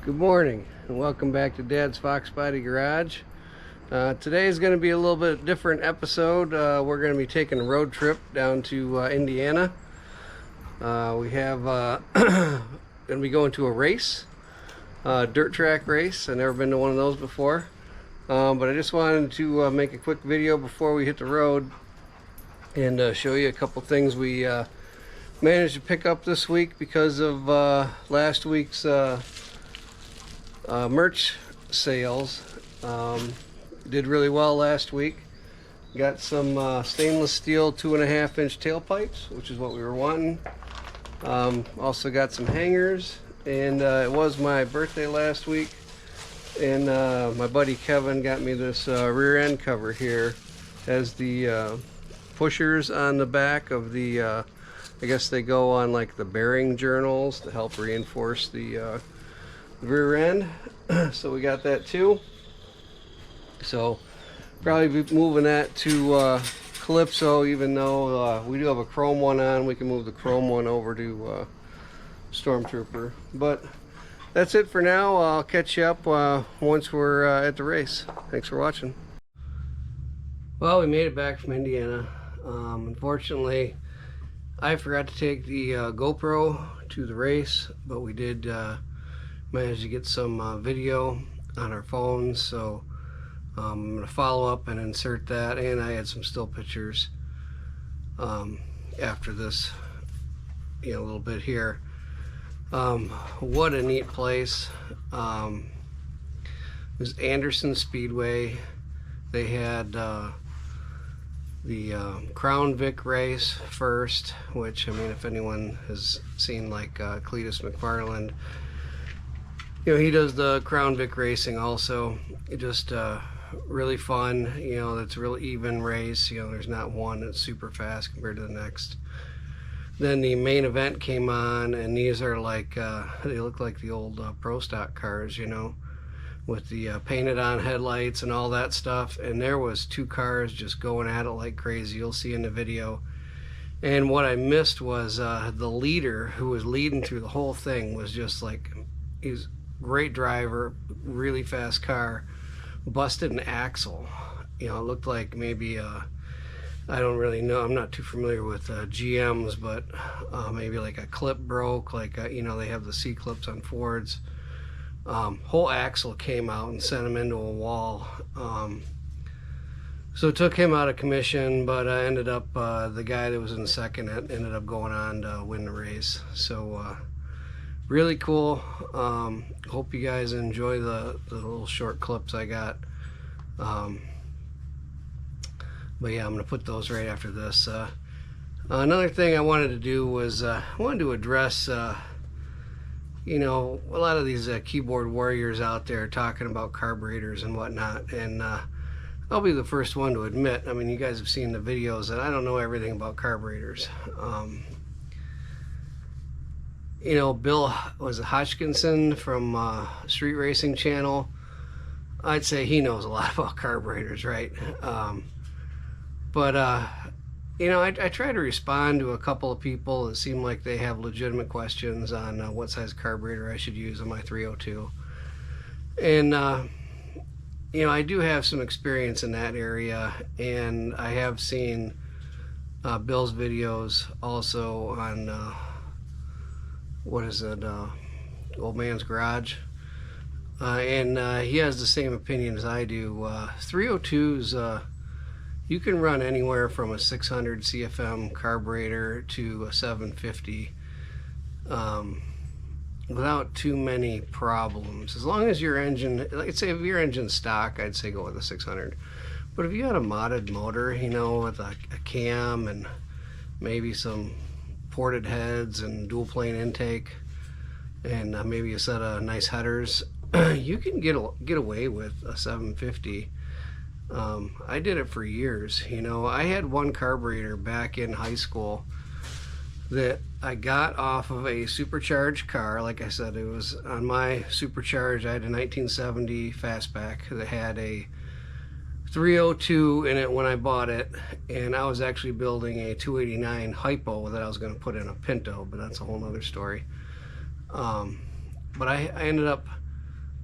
Good morning and welcome back to Dad's Foxbody Garage. Today is going to be a little bit different episode. We're going to be taking a road trip down to Indiana. We have going to be going to a race, dirt track race. I've never been to one of those before, but I just wanted to make a quick video before we hit the road and show you a couple things we managed to pick up this week because of last week's merch sales. Did really well last week. Got some stainless steel 2.5 inch tailpipes, which is what we were wanting. Also got some hangers, and it was my birthday last week, and my buddy Kevin got me this rear end cover here. Has the pushers on the back of the I guess they go on like the bearing journals to help reinforce the rear end. So we got that too. So probably be moving that to Calypso, even though we do have a chrome one on. We can move the chrome one over to Stormtrooper. But that's it for now. I'll catch you up once we're at the race. Thanks for watching. Well, we made it back from Indiana. Unfortunately, I forgot to take the GoPro to the race, but we did manage to get some video on our phones, so I'm going to follow up and insert that, and I had some still pictures after this, a little bit here. What a neat place. It was Anderson Speedway. They had the Crown Vic race first, which, I mean, if anyone has seen like Cletus McFarland, he does the Crown Vic racing also. It just really fun. It's a real even race. There's not one that's super fast compared to the next. Then the main event came on, and these are like they look like the old pro stock cars, with the painted on headlights and all that stuff. And there was two cars just going at it like crazy. You'll see in the video. And what I missed was the leader, who was leading through the whole thing, was just like, he's great driver, really fast car, busted an axle. It looked like maybe I don't really know, I'm not too familiar with GMs, but maybe like a clip broke, like they have the C clips on Fords. Whole axle came out and sent him into a wall. So it took him out of commission, but ended up the guy that was in second ended up going on to win the race. So really cool. Hope you guys enjoy the little short clips I got. But yeah, I'm gonna put those right after this. Another thing I wanted to do was I wanted to address a lot of these keyboard warriors out there talking about carburetors and whatnot, and I'll be the first one to admit, I mean, you guys have seen the videos, that I don't know everything about carburetors. Bill was Hodgkinson from Street Racing Channel. I'd say he knows a lot about carburetors, right? I try to respond to a couple of people that seem like they have legitimate questions on what size carburetor I should use on my 302. And, I do have some experience in that area, and I have seen Bill's videos also on, Old Man's Garage. And he has the same opinion as I do. 302s, you can run anywhere from a 600 CFM carburetor to a 750 without too many problems. As long as your engine, like say if your engine's stock, I'd say go with a 600. But if you had a modded motor, with a cam and maybe some ported heads and dual plane intake, and maybe a set of nice headers, you can get away with a 750. I did it for years. I had one carburetor back in high school that I got off of a supercharged car. Like I said, it was on my supercharged. I had a 1970 fastback that had a 302 in it when I bought it, and I was actually building a 289 hypo that I was going to put in a Pinto, but that's a whole nother story. But I ended up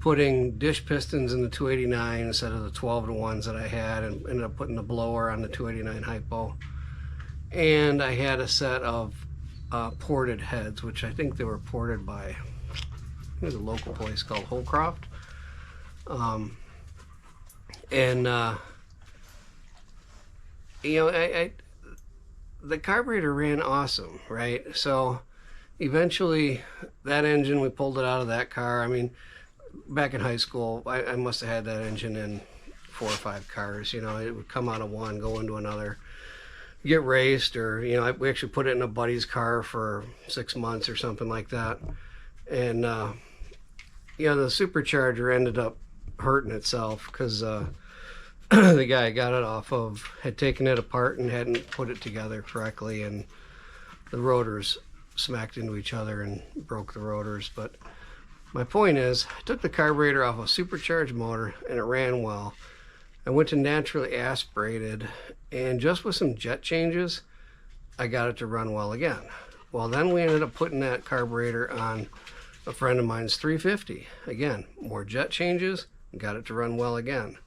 putting dish pistons in the 289 instead of the 12-to-1s that I had, and ended up putting the blower on the 289 hypo. And I had a set of ported heads, which I think they were ported by, there's a local place called Holcroft. You know, the carburetor ran awesome, right? So eventually that engine, we pulled it out of that car. I mean, back in high school, I must have had that engine in 4 or 5 cars. You know, it would come out of one, go into another, get raced, or, you know, we actually put it in a buddy's car for 6 months or something like that. And, you know, the supercharger ended up hurting itself because the guy I got it off of had taken it apart and hadn't put it together correctly, and the rotors smacked into each other and broke the rotors. But my point is, I took the carburetor off a supercharged motor and it ran well. I went to naturally aspirated, and just with some jet changes, I got it to run well again. Well, then we ended up putting that carburetor on a friend of mine's 350. Again, more jet changes, got it to run well again.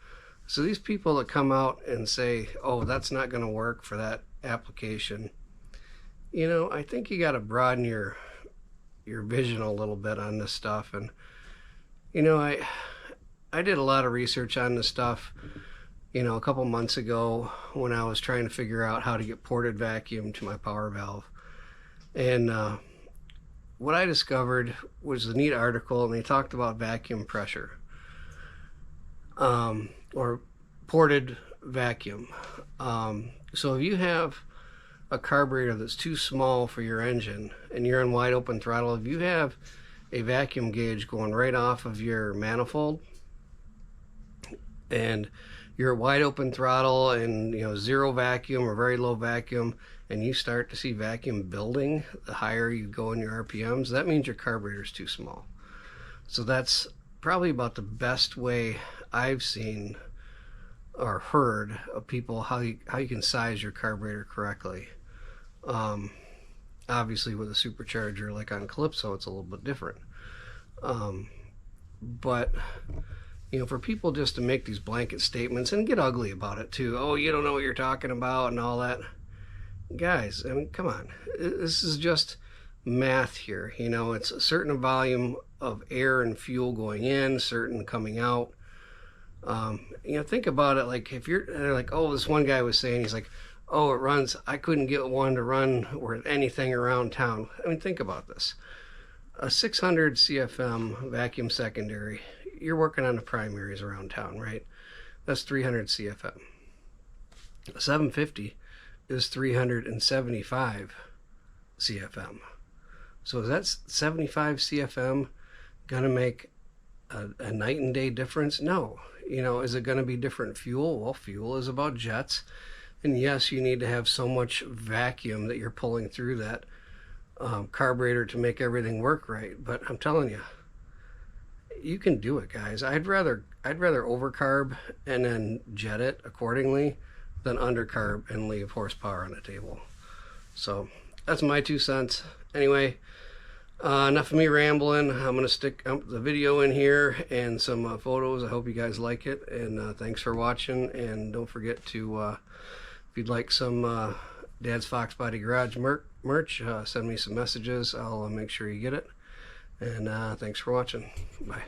So these people that come out and say, oh, that's not going to work for that application, you know, I think you got to broaden your vision a little bit on this stuff. And, you know, I did a lot of research on this stuff, you know, a couple months ago when I was trying to figure out how to get ported vacuum to my power valve. And what I discovered was a neat article, and they talked about vacuum pressure. Or ported vacuum. So if you have a carburetor that's too small for your engine and you're in wide open throttle, if you have a vacuum gauge going right off of your manifold and you're at wide open throttle and, you know, zero vacuum or very low vacuum, and you start to see vacuum building the higher you go in your RPMs, that means your carburetor is too small. So that's probably about the best way I've seen or heard of people how you can size your carburetor correctly. Obviously with a supercharger like on Calypso, it's a little bit different. But you know, for people just to make these blanket statements and get ugly about it too, oh, you don't know what you're talking about and all that, guys, I mean, come on, this is just math here. You know, it's a certain volume of air and fuel going in, certain coming out. You know, think about it, like if they're like, oh, this one guy was saying, he's like, oh, it runs, I couldn't get one to run with anything around town. I mean, think about this. A 600 CFM vacuum secondary, you're working on the primaries around town, right? That's 300 CFM. A 750 is 375 CFM. So is that 75 CFM gonna make a night and day difference? No. You know, is it going to be different fuel? Well, fuel is about jets, and yes, you need to have so much vacuum that you're pulling through that carburetor to make everything work right. But I'm telling you, you can do it, guys. I'd rather overcarb and then jet it accordingly than undercarb and leave horsepower on the table. So that's my 2 cents. Anyway, enough of me rambling. I'm going to stick the video in here and some photos. I hope you guys like it, and thanks for watching. And don't forget to, if you'd like some Dad's Foxbody Garage merch, send me some messages. I'll make sure you get it. And thanks for watching. Bye.